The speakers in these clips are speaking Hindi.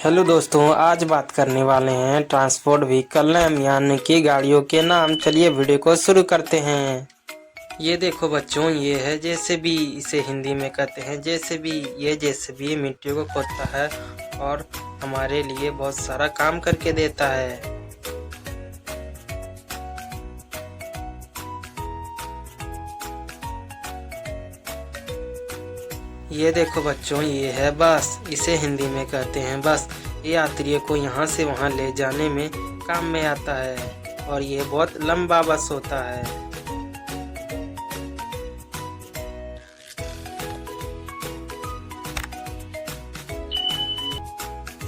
हेलो दोस्तों, आज बात करने वाले हैं ट्रांसपोर्ट व्हीकल नेम यानी कि गाड़ियों के नाम। चलिए वीडियो को शुरू करते हैं। ये देखो बच्चों, ये है जेसीबी। इसे हिंदी में कहते हैं जेसीबी। ये जेसीबी मिट्टी को खोदता है और हमारे लिए बहुत सारा काम करके देता है। ये देखो बच्चों, ये है बस। इसे हिंदी में कहते हैं बस। ये यात्रियों को यहाँ से वहाँ ले जाने में काम में आता है और ये बहुत लंबा बस होता है।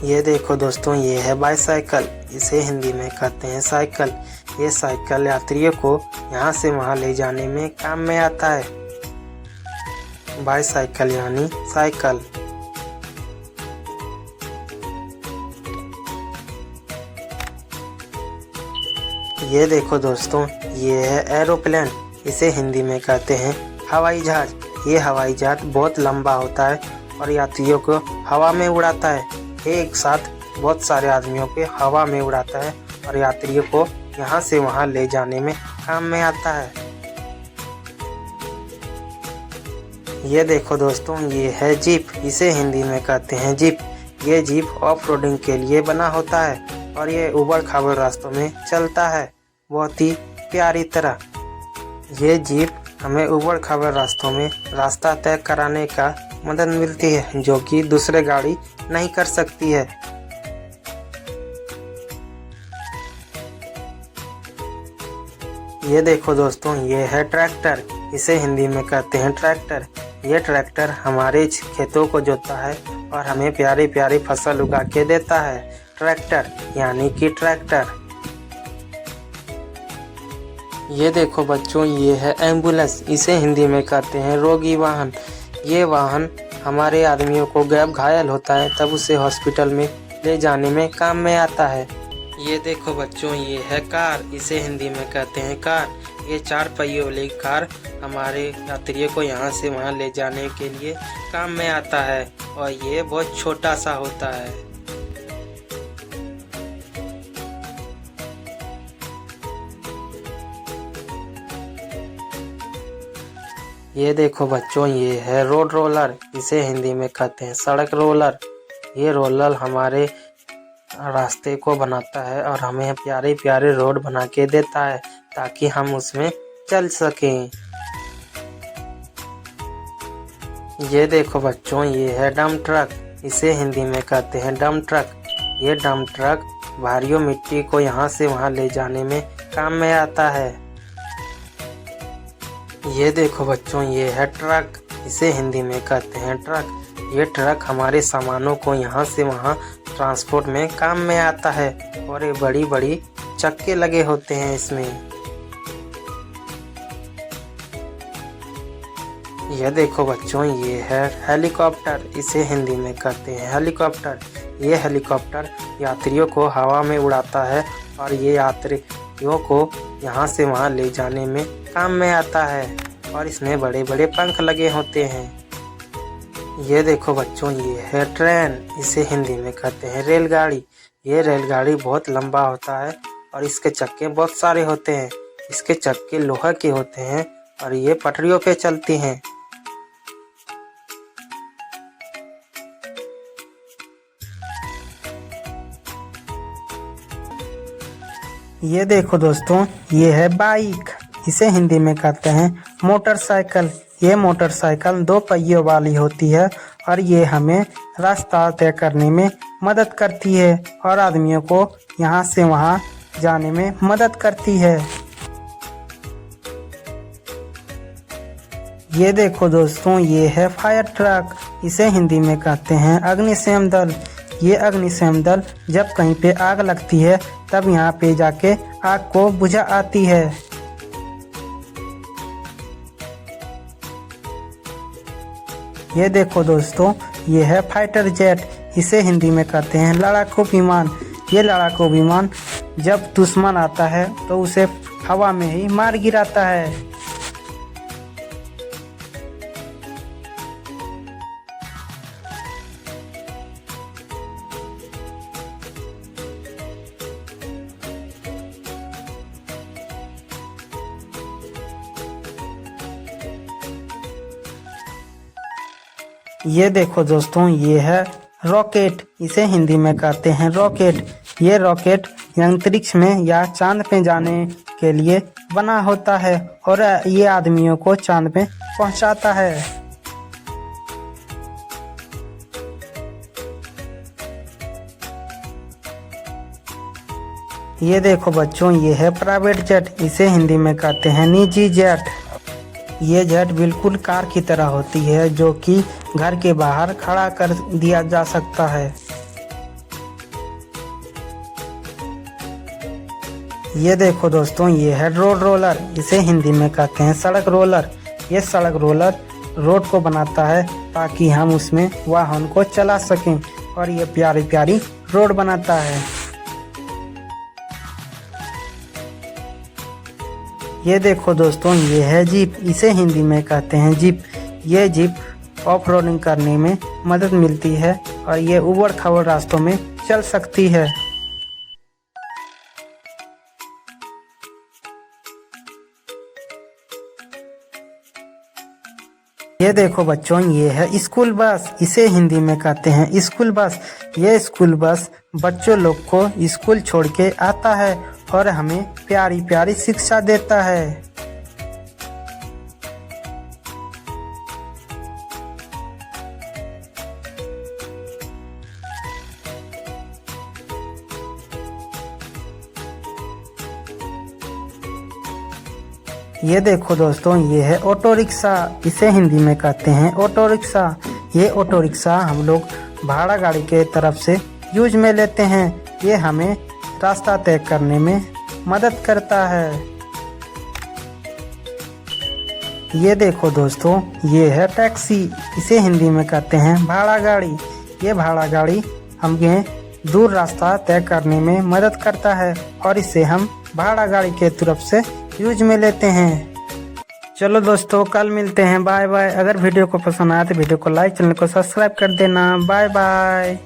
ये देखो दोस्तों, ये है बाईसाइकिल। इसे हिंदी में कहते हैं साइकिल। ये साइकिल यात्रियों को यहाँ से वहाँ ले जाने में काम में आता है। बाईसाइकिल यानी साइकिल। ये देखो दोस्तों, ये है एरोप्लेन। इसे हिंदी में कहते हैं हवाई जहाज। ये हवाई जहाज बहुत लंबा होता है और यात्रियों को हवा में उड़ाता है। एक साथ बहुत सारे आदमियों के हवा में उड़ाता है और यात्रियों को यहाँ से वहाँ ले जाने में काम में आता है। ये देखो दोस्तों, ये है जीप। इसे हिंदी में कहते हैं जीप। ये जीप ऑफ रोडिंग के लिए बना होता है और ये उबड़ खाबड़ रास्तों में चलता है बहुत ही प्यारी तरह। ये जीप हमें उबड़ खाबड़ रास्तों में रास्ता तय कराने का मदद मिलती है, जो कि दूसरे गाड़ी नहीं कर सकती है। ये देखो दोस्तों, ये है ट्रैक्टर। इसे हिंदी में कहते हैं ट्रैक्टर। ये ट्रैक्टर हमारे खेतों को जोतता है और हमें प्यारी प्यारी फसल उगा के देता है। ट्रैक्टर यानी कि ट्रैक्टर। ये देखो बच्चों, ये है एम्बुलेंस। इसे हिंदी में कहते हैं रोगी वाहन। ये वाहन हमारे आदमियों को गैब घायल होता है तब उसे हॉस्पिटल में ले जाने में काम में आता है। ये देखो बच्चों, ये है कार। इसे हिंदी में कहते हैं कार। ये 4 पहियों वाली कार हमारे यात्रियों को यहाँ से वहाँ ले जाने के लिए काम में आता है और ये बहुत छोटा सा होता है। ये देखो बच्चों, ये है रोड रोलर। इसे हिंदी में कहते हैं सड़क रोलर। ये रोलर हमारे रास्ते को बनाता है और हमें प्यारे प्यारे रोड बना के देता है ताकि हम उसमें चल सकें। ये देखो बच्चों, ये है डंप ट्रक। इसे हिंदी में कहते हैं डंप ट्रक। ये डंप ट्रक भारी मिट्टी को यहाँ से वहाँ ले जाने में काम में आता है। ये देखो बच्चों, ये है ट्रक। इसे हिंदी में कहते हैं ट्रक। ये ट्रक हमारे सामानों को यहाँ से वहाँ ट्रांसपोर्ट में काम में आता है और ये बड़ी बड़ी चक्के लगे होते हैं इसमें। यह देखो बच्चों, ये है हेलीकॉप्टर। इसे हिंदी में कहते हैं हेलीकॉप्टर। ये हेलीकॉप्टर यात्रियों को हवा में उड़ाता है और ये यात्रियों को यहाँ से वहाँ ले जाने में काम में आता है और इसमें बड़े बड़े पंख लगे होते हैं। ये देखो बच्चों, ये है ट्रेन। इसे हिंदी में कहते हैं रेलगाड़ी। ये रेलगाड़ी बहुत लंबा होता है और इसके चक्के बहुत सारे होते हैं। इसके चक्के लोहा के होते हैं और ये पटरियों पे चलती हैं। ये देखो दोस्तों, ये है बाइक। इसे हिंदी में कहते हैं मोटरसाइकिल। ये मोटरसाइकिल 2 पहियों वाली होती है और ये हमें रास्ता तय करने में मदद करती है और आदमियों को यहाँ से वहाँ जाने में मदद करती है। ये देखो दोस्तों, ये है फायर ट्रक। इसे हिंदी में कहते हैं अग्निशमन दल। ये अग्निशमन दल जब कहीं पे आग लगती है तब यहाँ पे जाके आग को बुझा आती है। ये देखो दोस्तों, ये है फाइटर जेट। इसे हिंदी में कहते हैं लड़ाकू विमान। ये लड़ाकू विमान जब दुश्मन आता है तो उसे हवा में ही मार गिराता है। ये देखो दोस्तों, ये है रॉकेट, इसे हिंदी में कहते हैं रॉकेट। ये रॉकेट अंतरिक्ष में या चांद पे जाने के लिए बना होता है और ये आदमियों को चांद पे पहुंचाता है। ये देखो बच्चों, ये है प्राइवेट जेट, इसे हिंदी में कहते हैं निजी जेट। ये जेट बिल्कुल कार की तरह होती है, जो कि घर के बाहर खड़ा कर दिया जा सकता है। ये देखो दोस्तों, ये है रोड रोलर, इसे हिंदी में कहते हैं सड़क रोलर। ये सड़क रोलर रोड को बनाता है ताकि हम उसमें वाहन को चला सकें, और ये प्यारी प्यारी रोड बनाता है। ये देखो दोस्तों, ये है जीप, इसे हिंदी में कहते हैं जीप। ये जीप ऑफ रोडिंग करने में मदद मिलती है और ये उबड़ खाबड़ रास्तों में चल सकती है। ये देखो बच्चों, ये है स्कूल बस, इसे हिंदी में कहते हैं स्कूल बस। ये स्कूल बस बच्चों लोग को स्कूल छोड़ के आता है और हमें प्यारी प्यारी शिक्षा देता है। ये देखो दोस्तों, ये है ऑटो रिक्शा, इसे हिंदी में कहते हैं ऑटो रिक्शा। ये ऑटो रिक्शा हम लोग भाड़ा गाड़ी के तरफ से यूज में लेते हैं। ये हमें रास्ता तय करने में मदद करता है। ये देखो दोस्तों, ये है टैक्सी, इसे हिंदी में कहते हैं भाड़ा गाड़ी। ये भाड़ा गाड़ी हमें दूर रास्ता तय करने में मदद करता है और इसे हम भाड़ा गाड़ी के तरफ से यूज में लेते हैं। चलो दोस्तों, कल मिलते हैं। Bye bye. अगर वीडियो को पसंद आया तो वीडियो को लाइक, चैनल को सब्सक्राइब कर देना। Bye bye.